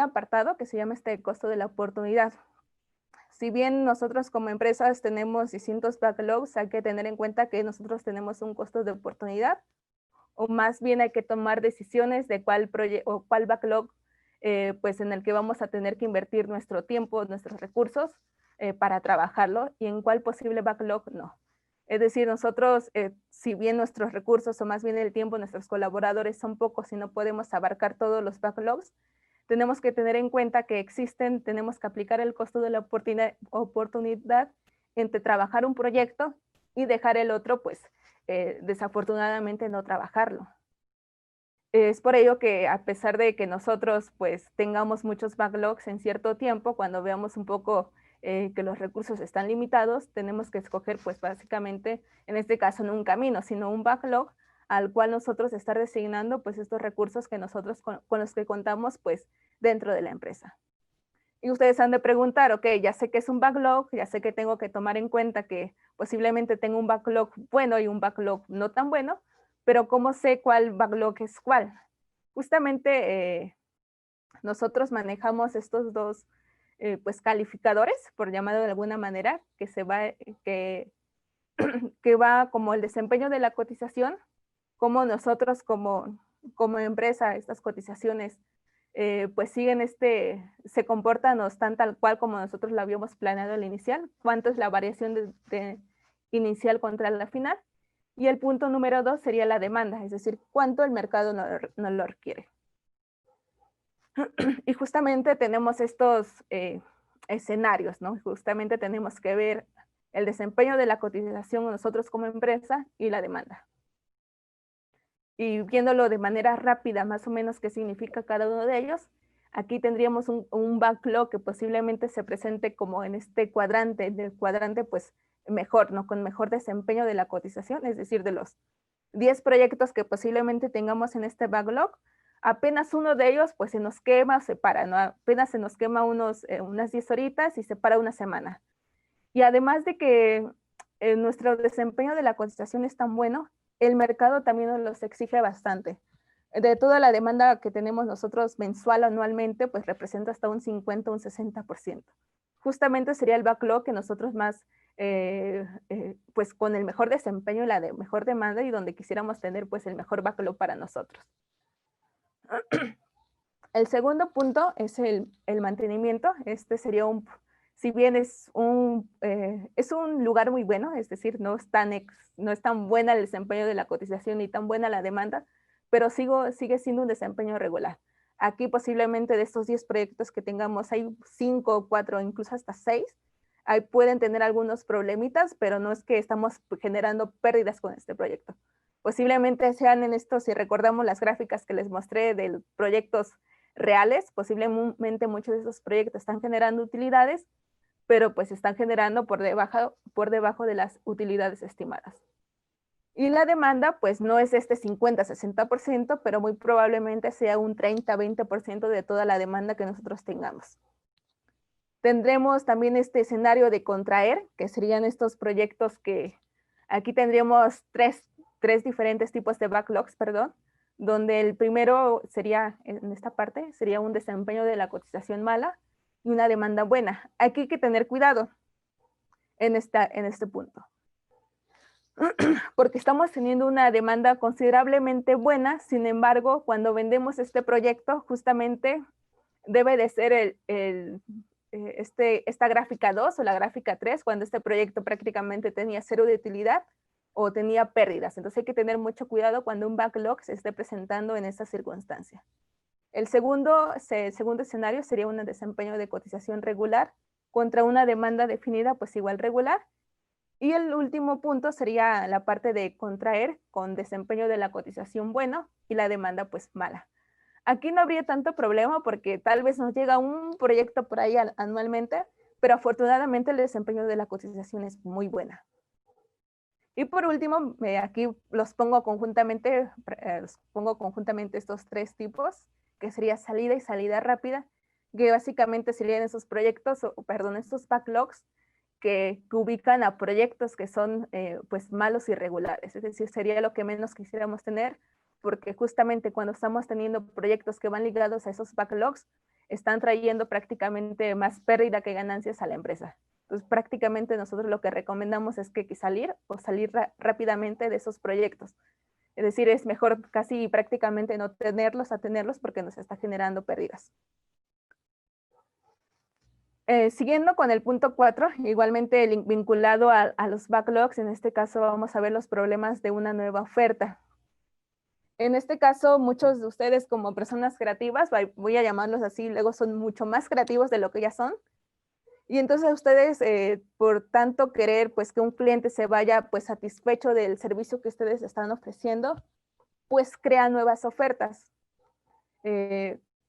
apartado que se llama costo de la oportunidad. Si bien nosotros como empresas tenemos distintos backlogs, hay que tener en cuenta que nosotros tenemos un costo de oportunidad, o más bien hay que tomar decisiones de cuál backlog pues en el que vamos a tener que invertir nuestro tiempo, nuestros recursos para trabajarlo y en cuál posible backlog no. Es decir, nosotros, si bien nuestros recursos o más bien el tiempo, nuestros colaboradores son pocos y no podemos abarcar todos los backlogs, tenemos que tener en cuenta que tenemos que aplicar el costo de la oportunidad entre trabajar un proyecto y dejar el otro, pues desafortunadamente no trabajarlo. Es por ello que a pesar de que nosotros pues tengamos muchos backlogs en cierto tiempo, cuando veamos un poco que los recursos están limitados, tenemos que escoger pues básicamente, en este caso no un camino, sino un backlog al cual nosotros estar designando pues estos recursos que nosotros con los que contamos pues dentro de la empresa. Y ustedes han de preguntar, ok, ya sé que es un backlog, ya sé que tengo que tomar en cuenta que posiblemente tengo un backlog bueno y un backlog no tan bueno, pero ¿cómo sé cuál backlog es cuál? Justamente nosotros manejamos estos dos pues calificadores, por llamarlo de alguna manera, que va como el desempeño de la cotización, como nosotros como empresa, estas cotizaciones pues siguen se comportan o están tal cual como nosotros lo habíamos planeado al inicial, cuánto es la variación de inicial contra la final. Y el punto número 2 sería la demanda, es decir, cuánto el mercado no lo requiere. Y justamente tenemos estos escenarios, ¿no? Justamente tenemos que ver el desempeño de la cotización nosotros como empresa y la demanda. Y viéndolo de manera rápida, más o menos qué significa cada uno de ellos, aquí tendríamos un backlog que posiblemente se presente como en este cuadrante, del cuadrante pues mejor, ¿no? Con mejor desempeño de la cotización, es decir, de los 10 proyectos que posiblemente tengamos en este backlog, apenas uno de ellos pues se nos quema, se para, ¿no? Apenas se nos quema unas 10 horitas y se para una semana. Y además de que nuestro desempeño de la cotización es tan bueno, el mercado también nos los exige bastante. De toda la demanda que tenemos nosotros mensual o anualmente, pues representa hasta un 50 o un 60%. Justamente sería el backlog que nosotros más, pues con el mejor desempeño y la mejor demanda y donde quisiéramos tener pues el mejor backlog para nosotros. El segundo punto es el mantenimiento. Este sería si bien es un lugar muy bueno, es decir, no es tan buena el desempeño de la cotización ni tan buena la demanda, pero sigue siendo un desempeño regular. Aquí posiblemente de estos 10 proyectos que tengamos, hay 5, 4, incluso hasta 6. Ahí pueden tener algunos problemitas, pero no es que estamos generando pérdidas con este proyecto. Posiblemente sean en esto, si recordamos las gráficas que les mostré de proyectos reales, posiblemente muchos de esos proyectos están generando utilidades, pero pues están generando por debajo de las utilidades estimadas. Y la demanda pues no es 50-60%, pero muy probablemente sea un 30-20% de toda la demanda que nosotros tengamos. Tendremos también este escenario de contraer, que serían estos proyectos que aquí tendríamos tres diferentes tipos de backlogs, donde el primero sería, en esta parte, sería un desempeño de la cotización mala y una demanda buena. Aquí hay que tener cuidado en este punto. porque estamos teniendo una demanda considerablemente buena. Sin embargo, cuando vendemos este proyecto, justamente debe de ser esta gráfica 2 o la gráfica 3, cuando este proyecto prácticamente tenía cero de utilidad o tenía pérdidas. Entonces hay que tener mucho cuidado cuando un backlog se esté presentando en esta circunstancia. El segundo escenario sería un desempeño de cotización regular contra una demanda definida pues igual regular. Y el último punto sería la parte de contraer con desempeño de la cotización bueno y la demanda pues mala. Aquí no habría tanto problema porque tal vez nos llega un proyecto por ahí anualmente, pero afortunadamente el desempeño de la cotización es muy buena. Y por último, aquí los pongo conjuntamente estos tres tipos, que sería salida y salida rápida, que básicamente serían esos proyectos, estos backlogs que ubican a proyectos que son pues malos y regulares. Es decir, sería lo que menos quisiéramos tener, porque justamente cuando estamos teniendo proyectos que van ligados a esos backlogs, están trayendo prácticamente más pérdida que ganancias a la empresa. Entonces, prácticamente nosotros lo que recomendamos es que salir rápidamente de esos proyectos. Es decir, es mejor casi prácticamente no tenerlos a tenerlos porque nos está generando pérdidas. Siguiendo con el punto 4, igualmente vinculado a los backlogs, en este caso vamos a ver los problemas de una nueva oferta. En este caso, muchos de ustedes como personas creativas, voy a llamarlos así, luego son mucho más creativos de lo que ya son. Y entonces ustedes, por tanto querer pues que un cliente se vaya pues satisfecho del servicio que ustedes están ofreciendo, pues crean nuevas ofertas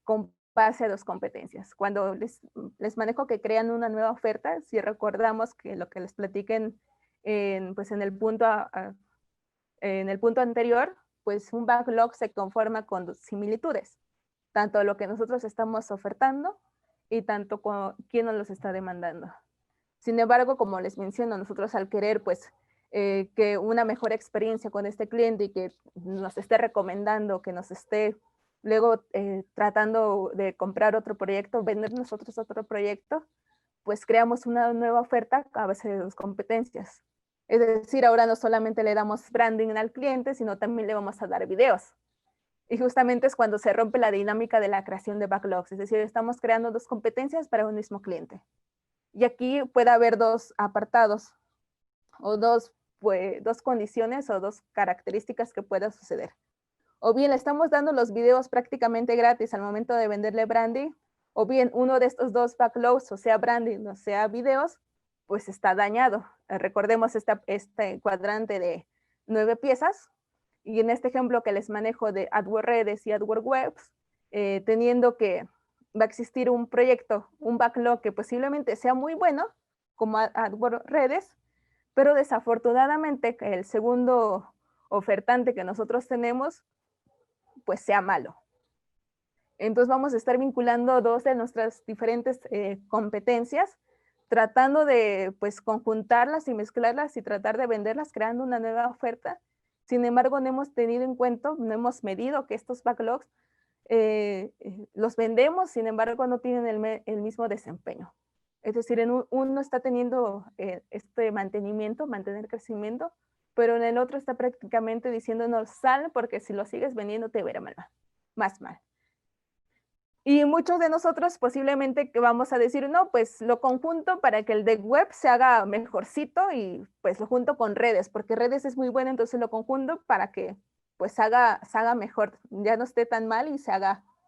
con base a dos competencias. Cuando les manejo que crean una nueva oferta, si recordamos que lo que les platiquen en el punto anterior, pues un backlog se conforma con similitudes, tanto lo que nosotros estamos ofertando y tanto con quién nos los está demandando. Sin embargo, como les menciono, nosotros al querer pues que una mejor experiencia con este cliente y que nos esté recomendando, que nos esté luego tratando de comprar otro proyecto, vender nosotros otro proyecto, pues creamos una nueva oferta a base de dos competencias. Es decir, ahora no solamente le damos branding al cliente, sino también le vamos a dar videos. Y justamente es cuando se rompe la dinámica de la creación de backlogs. Es decir, estamos creando dos competencias para un mismo cliente. Y aquí puede haber dos apartados o dos condiciones o dos características que pueda suceder. O bien le estamos dando los videos prácticamente gratis al momento de venderle branding, o bien uno de estos dos backlogs, o sea branding o sea videos, pues está dañado. Recordemos este cuadrante de 9 piezas, y en este ejemplo que les manejo de AdWords Redes y AdWords Webs, teniendo que va a existir un proyecto, un backlog que posiblemente sea muy bueno, como AdWords Redes, pero desafortunadamente el segundo ofertante que nosotros tenemos, pues sea malo. Entonces vamos a estar vinculando dos de nuestras diferentes competencias, tratando de pues conjuntarlas y mezclarlas y tratar de venderlas, creando una nueva oferta. Sin embargo, no hemos tenido en cuenta, no hemos medido que estos backlogs los vendemos, sin embargo, no tienen el mismo desempeño. Es decir, uno está teniendo este mantener crecimiento, pero en el otro está prácticamente diciéndonos sal porque si lo sigues vendiendo te verá más mal. Y muchos de nosotros posiblemente que vamos a decir, no, pues lo conjunto para que el de web se haga mejorcito y pues lo junto con redes, porque redes es muy bueno, entonces lo conjunto para que pues se haga mejor, ya no esté tan mal y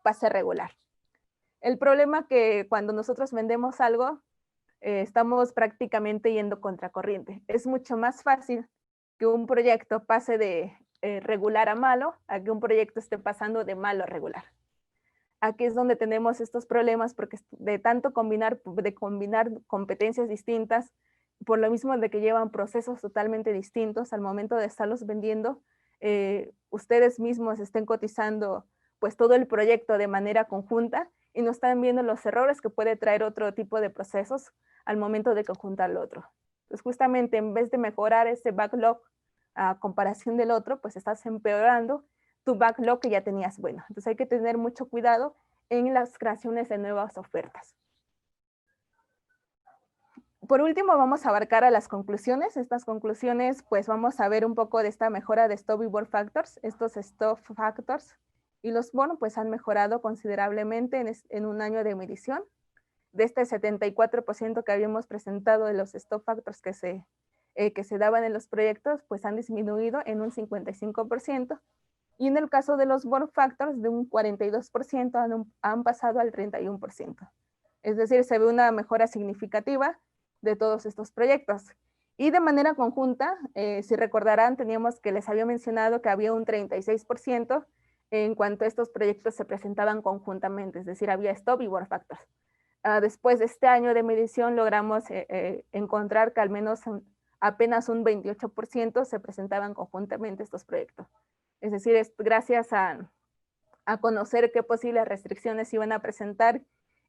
pase regular. El problema que cuando nosotros vendemos algo, estamos prácticamente yendo contracorriente. Es mucho más fácil que un proyecto pase de regular a malo a que un proyecto esté pasando de malo a regular. Aquí es donde tenemos estos problemas porque de tanto combinar competencias distintas, por lo mismo de que llevan procesos totalmente distintos al momento de estarlos vendiendo, ustedes mismos estén cotizando pues todo el proyecto de manera conjunta y no están viendo los errores que puede traer otro tipo de procesos al momento de conjuntar lo otro. Entonces justamente en vez de mejorar ese backlog a comparación del otro, pues estás empeorando tu backlog que ya tenías bueno. Entonces hay que tener mucho cuidado en las creaciones de nuevas ofertas. por último, vamos a abarcar a las conclusiones. Estas conclusiones, pues vamos a ver un poco de esta mejora de stop y burn factors. Estos stop factors y los burn, pues han mejorado considerablemente en un año de medición. De este 74% que habíamos presentado de los stop factors que se daban en los proyectos, pues han disminuido en un 55%. Y en el caso de los burn factors, de un 42% han pasado al 31%. Es decir, se ve una mejora significativa de todos estos proyectos. Y de manera conjunta, si recordarán, teníamos que les había mencionado que había un 36% en cuanto a estos proyectos se presentaban conjuntamente, es decir, había stop y burn factors. Después de este año de medición logramos encontrar que al menos apenas un 28% se presentaban conjuntamente estos proyectos. Es decir, es gracias a conocer qué posibles restricciones iban a presentar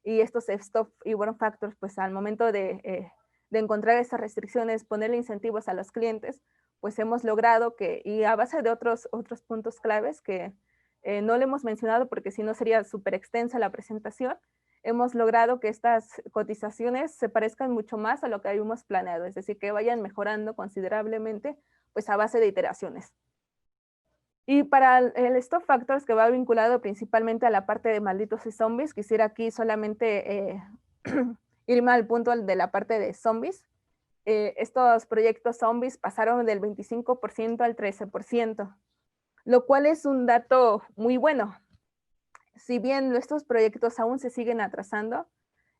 y estos stop y burn factors, pues al momento de encontrar esas restricciones, ponerle incentivos a los clientes, pues hemos logrado que, y a base de otros puntos claves que no le hemos mencionado porque si no sería súper extensa la presentación, hemos logrado que estas cotizaciones se parezcan mucho más a lo que habíamos planeado, es decir, que vayan mejorando considerablemente pues a base de iteraciones. Y para el stop factors, que va vinculado principalmente a la parte de malditos y zombies, quisiera aquí solamente irme al punto de la parte de zombies. Estos proyectos zombies pasaron del 25% al 13%, lo cual es un dato muy bueno. Si bien estos proyectos aún se siguen atrasando,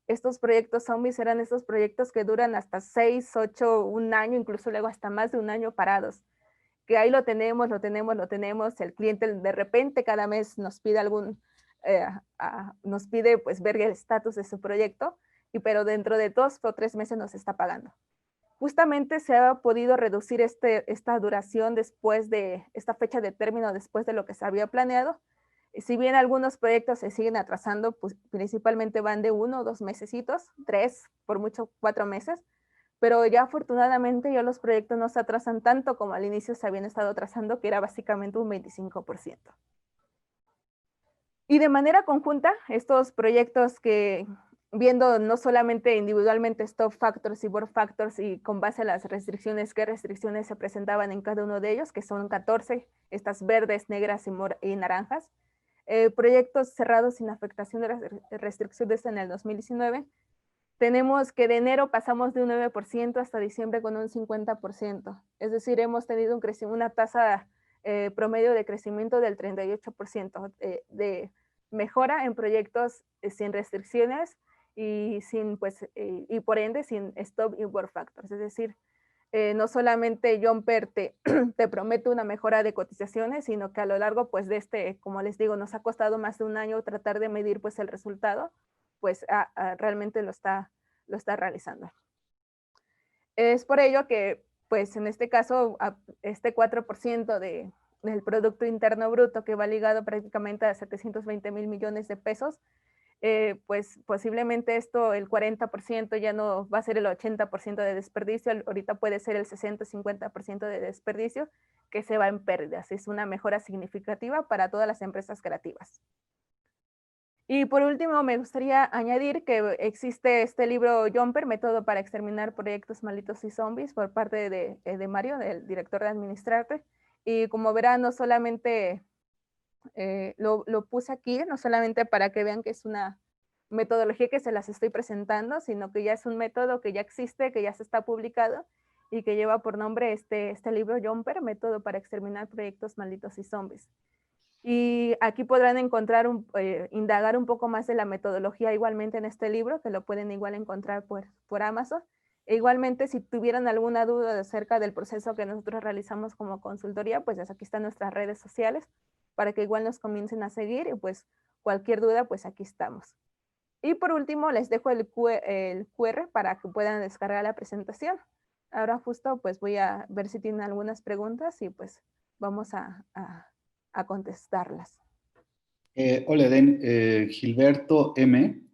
estos proyectos zombies eran estos proyectos que duran hasta 6, 8, un año, incluso luego hasta más de un año parados. Que ahí lo tenemos, el cliente de repente cada mes nos pide nos pide pues ver el estatus de su proyecto, pero dentro de 2 o 3 meses nos está pagando. Justamente se ha podido reducir esta duración después de esta fecha de término, después de lo que se había planeado. Si bien algunos proyectos se siguen atrasando, pues principalmente van de 1 o 2 mesecitos, 3, por mucho 4 meses, pero ya afortunadamente ya los proyectos no se atrasan tanto como al inicio se habían estado atrasando, que era básicamente un 25%. Y de manera conjunta, estos proyectos que, viendo no solamente individualmente stop factors y burn factors y con base a las restricciones, qué restricciones se presentaban en cada uno de ellos, que son 14, estas verdes, negras y naranjas, proyectos cerrados sin afectación de restricciones en el 2019, tenemos que de enero pasamos de un 9% hasta diciembre con un 50%. Es decir, hemos tenido una tasa promedio de crecimiento del 38% de mejora en proyectos sin restricciones y, y por ende sin stop y burn factors. Es decir, no solamente Jumper te promete una mejora de cotizaciones, sino que a lo largo pues, de como les digo, nos ha costado más de un año tratar de medir pues, el resultado, pues realmente lo está realizando. Es por ello que, pues en este caso, este 4% del Producto Interno Bruto, que va ligado prácticamente a 720,000 millones de pesos, pues posiblemente esto, el 40% ya no va a ser el 80% de desperdicio, ahorita puede ser el 60-50% de desperdicio que se va en pérdidas. Es una mejora significativa para todas las empresas creativas. Y por último, me gustaría añadir que existe este libro Jumper, Método para exterminar proyectos malditos y zombies, por parte de Mario, del director de Administrarte. Y como verán, no solamente lo puse aquí, no solamente para que vean que es una metodología que se las estoy presentando, sino que ya es un método que ya existe, que ya se está publicado y que lleva por nombre este libro Jumper, Método para exterminar proyectos malditos y zombies. Y aquí podrán encontrar, indagar un poco más de la metodología igualmente en este libro, que lo pueden igual encontrar por Amazon. E igualmente, si tuvieran alguna duda acerca del proceso que nosotros realizamos como consultoría, pues aquí están nuestras redes sociales para que igual nos comiencen a seguir y pues cualquier duda, pues aquí estamos. Y por último, les dejo el QR para que puedan descargar la presentación. Ahora justo pues voy a ver si tienen algunas preguntas y pues vamos a contestarlas. Hola, Eden. Gilberto M.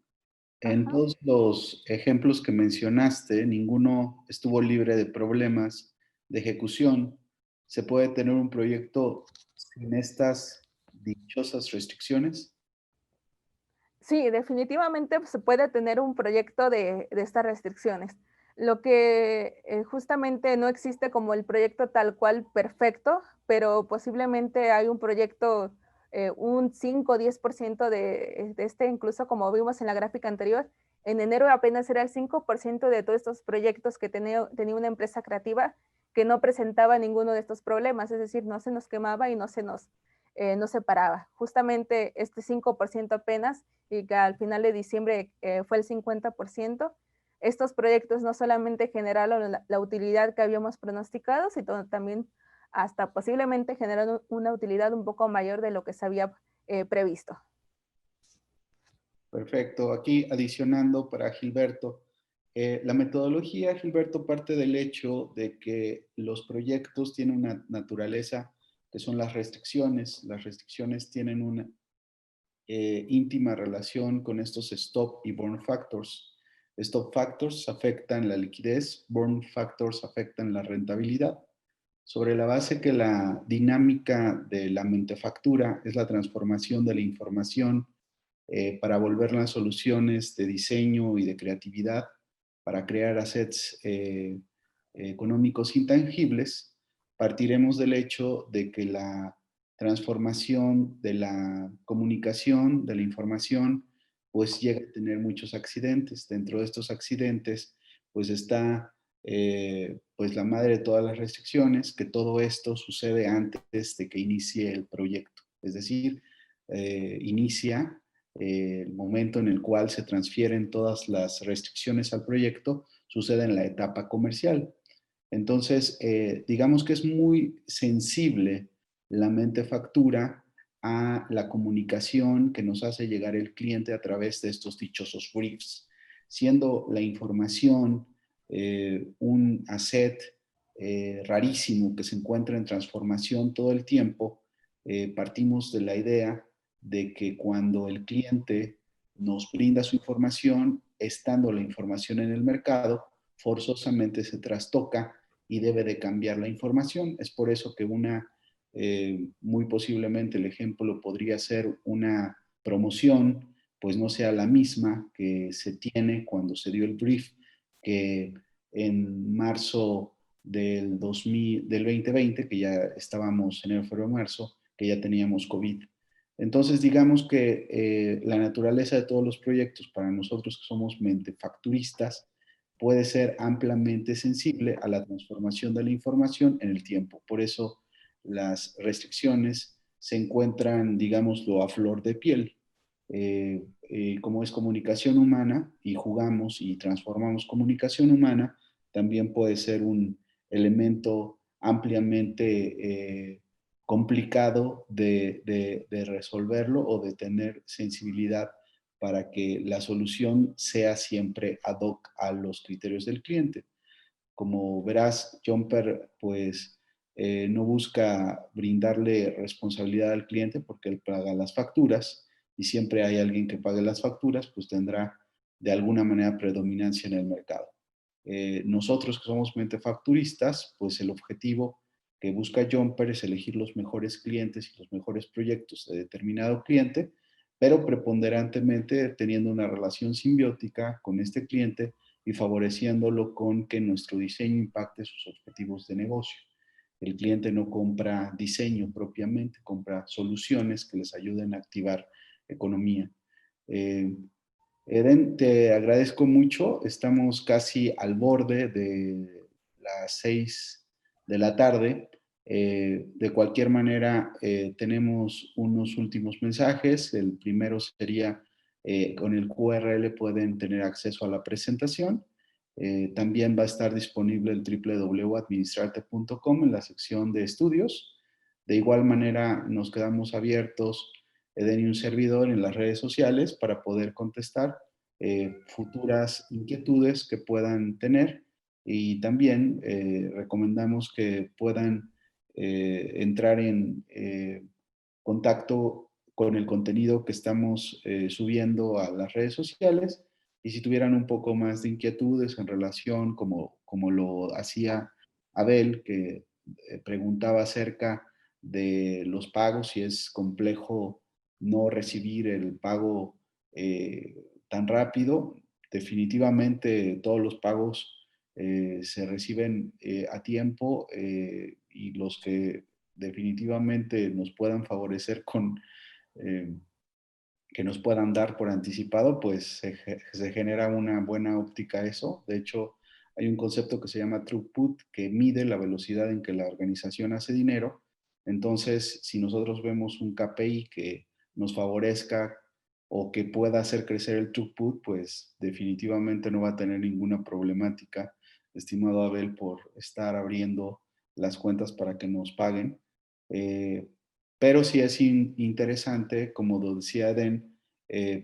En Ajá. todos los ejemplos que mencionaste, ninguno estuvo libre de problemas de ejecución. ¿Se puede tener un proyecto sin estas dichosas restricciones? Sí, definitivamente se puede tener un proyecto de estas restricciones. Lo que justamente no existe como el proyecto tal cual perfecto, pero posiblemente hay un proyecto, un 5 o 10% de este, incluso como vimos en la gráfica anterior, en enero apenas era el 5% de todos estos proyectos que tenía una empresa creativa que no presentaba ninguno de estos problemas, es decir, no se nos quemaba y no se paraba. Justamente este 5% apenas, y que al final de diciembre fue el 50%, estos proyectos no solamente generaron la utilidad que habíamos pronosticado, sino también hasta posiblemente generaron una utilidad un poco mayor de lo que se había previsto. Perfecto. Aquí adicionando para Gilberto, la metodología, Gilberto, parte del hecho de que los proyectos tienen una naturaleza que son las restricciones. Las restricciones tienen una íntima relación con estos stop y burn factors. Stop factors afectan la liquidez, burn factors afectan la rentabilidad. Sobre la base que la dinámica de la mentefactura es la transformación de la información para volverlas soluciones de diseño y de creatividad, para crear assets económicos intangibles, partiremos del hecho de que la transformación de la comunicación, de la información, pues llega a tener muchos accidentes. Dentro de estos accidentes, pues está pues la madre de todas las restricciones, que todo esto sucede antes de que inicie el proyecto. Es decir, inicia el momento en el cual se transfieren todas las restricciones al proyecto, sucede en la etapa comercial. Entonces, digamos que es muy sensible la mentefactura a la comunicación que nos hace llegar el cliente a través de estos dichosos briefs, siendo la información un asset rarísimo que se encuentra en transformación todo el tiempo. Partimos de la idea de que cuando el cliente nos brinda su información, estando la información en el mercado, forzosamente se trastoca y debe de cambiar la información. Es por eso que muy posiblemente el ejemplo podría ser una promoción, pues no sea la misma que se tiene cuando se dio el brief, que en marzo del 2020, que ya estábamos en enero, febrero, marzo, que ya teníamos COVID. Entonces, digamos que la naturaleza de todos los proyectos, para nosotros que somos mentefacturistas, puede ser ampliamente sensible a la transformación de la información en el tiempo. Por eso las restricciones se encuentran, digámoslo, a flor de piel. Como es comunicación humana y jugamos y transformamos comunicación humana, también puede ser un elemento ampliamente complicado de resolverlo o de tener sensibilidad para que la solución sea siempre ad hoc a los criterios del cliente. Como verás, Jumper pues no busca brindarle responsabilidad al cliente porque él paga las facturas y siempre hay alguien que pague las facturas, pues tendrá de alguna manera predominancia en el mercado. Nosotros que somos mentefacturistas, pues el objetivo que busca Jumper es elegir los mejores clientes y los mejores proyectos de determinado cliente, pero preponderantemente teniendo una relación simbiótica con este cliente y favoreciéndolo con que nuestro diseño impacte sus objetivos de negocio. El cliente no compra diseño propiamente, compra soluciones que les ayuden a activar economía. Eden, te agradezco mucho. Estamos casi al borde de las 6 de la tarde. De cualquier manera, tenemos unos últimos mensajes. El primero sería, con el QRL pueden tener acceso a la presentación. También va a estar disponible el www.administrarte.com en la sección de estudios. De igual manera, nos quedamos abiertos Eden y un servidor en las redes sociales para poder contestar futuras inquietudes que puedan tener y también recomendamos que puedan entrar en contacto con el contenido que estamos subiendo a las redes sociales y si tuvieran un poco más de inquietudes en relación como lo hacía Abel, que preguntaba acerca de los pagos, si es complejo no recibir el pago tan rápido. Definitivamente todos los pagos se reciben a tiempo y los que definitivamente nos puedan favorecer con que nos puedan dar por anticipado, pues se genera una buena óptica a eso. De hecho, hay un concepto que se llama throughput, que mide la velocidad en que la organización hace dinero. Entonces, si nosotros vemos un KPI que nos favorezca o que pueda hacer crecer el throughput, pues definitivamente no va a tener ninguna problemática, estimado Abel, por estar abriendo las cuentas para que nos paguen. Pero sí es interesante, como decía Eden,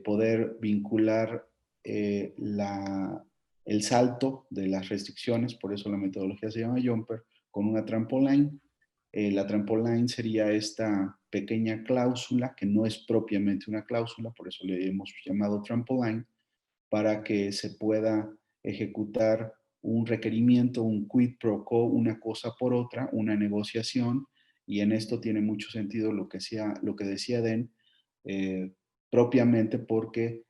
poder vincular el salto de las restricciones, por eso la metodología se llama Jumper, con una trampoline. La trampoline sería esta pequeña cláusula, que no es propiamente una cláusula, por eso le hemos llamado trampoline, para que se pueda ejecutar un requerimiento, un quid pro quo, una cosa por otra, una negociación, y en esto tiene mucho sentido lo que decía Den, eh, propiamente porque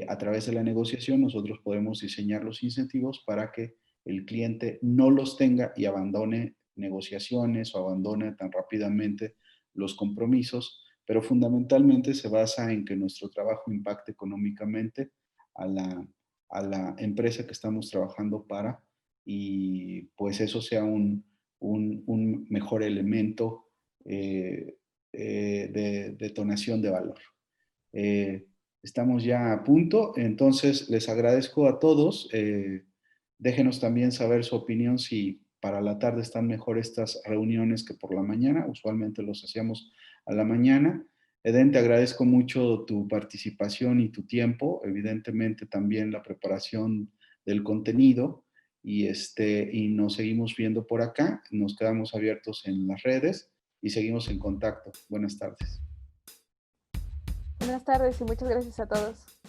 a través de la negociación nosotros podemos diseñar los incentivos para que el cliente no los tenga y abandone negociaciones o abandone tan rápidamente los compromisos, pero fundamentalmente se basa en que nuestro trabajo impacte económicamente a la empresa que estamos trabajando para, y pues eso sea un mejor elemento de detonación de valor. Eh, Estamos ya a punto, entonces les agradezco a todos. Déjenos también saber su opinión si para la tarde están mejor estas reuniones que por la mañana. Usualmente los hacíamos a la mañana. Eden, te agradezco mucho tu participación y tu tiempo, evidentemente también la preparación del contenido, y nos seguimos viendo por acá, nos quedamos abiertos en las redes y seguimos en contacto. Buenas tardes. Buenas tardes y muchas gracias a todos.